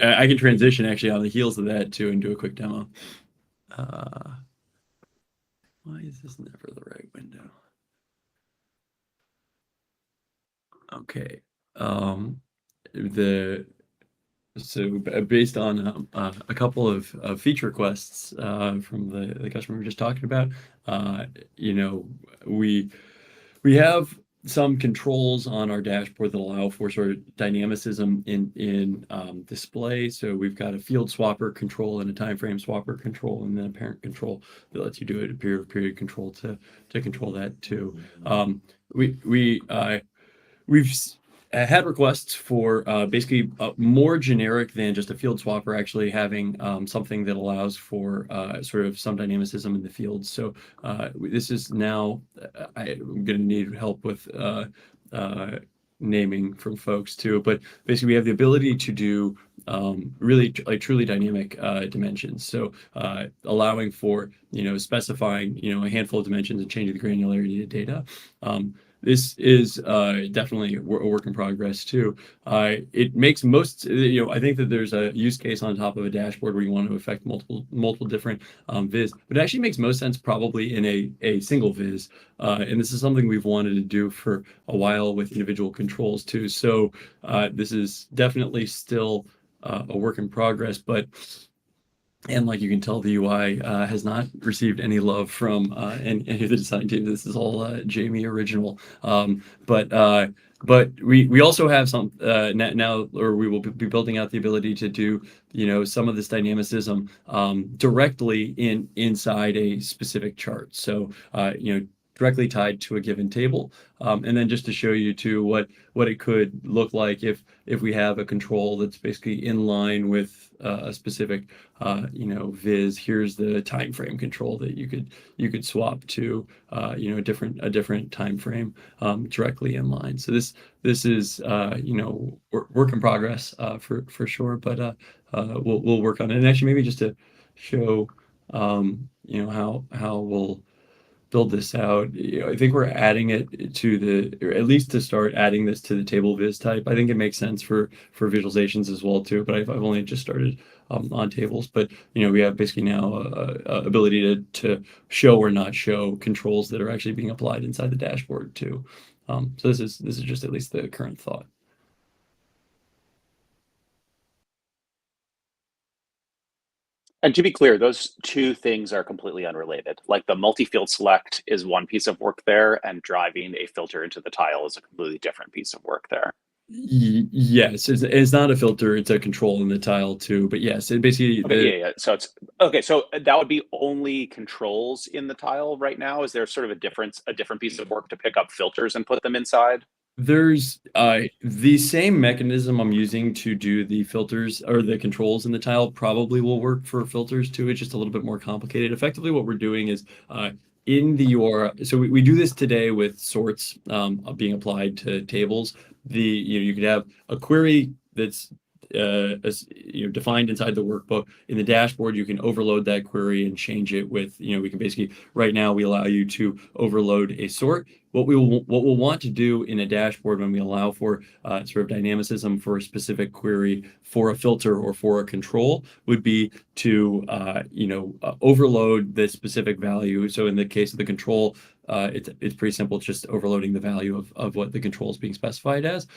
I can transition actually on the heels of that too and do a quick demo. Why is this never the right window? Okay. So based on a couple of feature requests from the customer we were just talking about, we have some controls on our dashboard that allow for sort of dynamicism in display. So we've got a field swapper control and a time frame swapper control, and then a parent control that lets you do it, a period control to control that too. We've had requests for basically more generic than just a field swapper, actually having something that allows for sort of some dynamicism in the field. So this is now, I'm going to need help with naming from folks too, but basically we have the ability to do really like truly dynamic dimensions. So allowing for, specifying, a handful of dimensions and changing the granularity of data. This is definitely a work in progress too. It makes most, I think that there's a use case on top of a dashboard where you want to affect multiple different viz, but it actually makes most sense probably in a single viz. And this is something we've wanted to do for a while with individual controls too. So this is definitely still a work in progress, and like you can tell, the UI has not received any love from any of the design team. This is all Jamie original. But we also have some now, or we will be building out the ability to do some of this dynamicism directly inside a specific chart. So directly tied to a given table. And then just to show you too what it could look like if we have a control that's basically in line with a specific viz. Here's the time frame control that you could swap to a different time frame directly in line. So this is work in progress for sure, but we'll work on it. And actually maybe just to show how we'll build this out. I think we're adding it to or at least to start adding this to the table viz type. I think it makes sense for visualizations as well too, but I've only just started on tables. But we have basically now a ability to show or not show controls that are actually being applied inside the dashboard too. So this is just at least the current thought. And to be clear, those two things are completely unrelated. Like the multi-field select is one piece of work there, and driving a filter into the tile is a completely different piece of work there. Yes, it's not a filter; it's a control in the tile too. But yes, it basically yeah. So it's okay. So that would be only controls in the tile right now. Is there sort of a different piece of work to pick up filters and put them inside? There's the same mechanism I'm using to do the filters or the controls in the tile probably will work for filters too. It's just a little bit more complicated. Effectively, what we're doing is in the URL. So we do this today with sorts being applied to tables. You could have a query that's defined inside the workbook. In the dashboard, you can overload that query and change it with, we can basically, right now we allow you to overload a sort. What we'll want to do in a dashboard when we allow for sort of dynamicism for a specific query for a filter or for a control would be to overload the specific value. So in the case of the control, it's pretty simple. It's just overloading the value of what the control is being specified as.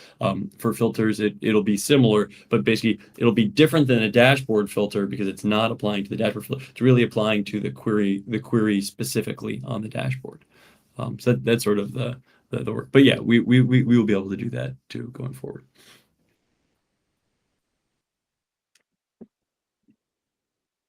For filters, it'll be similar, but basically it'll be different than a dashboard filter because it's not applying to the dashboard filter. It's really applying to the query specifically on the dashboard. So that's sort of the work. But yeah, we will be able to do that too going forward.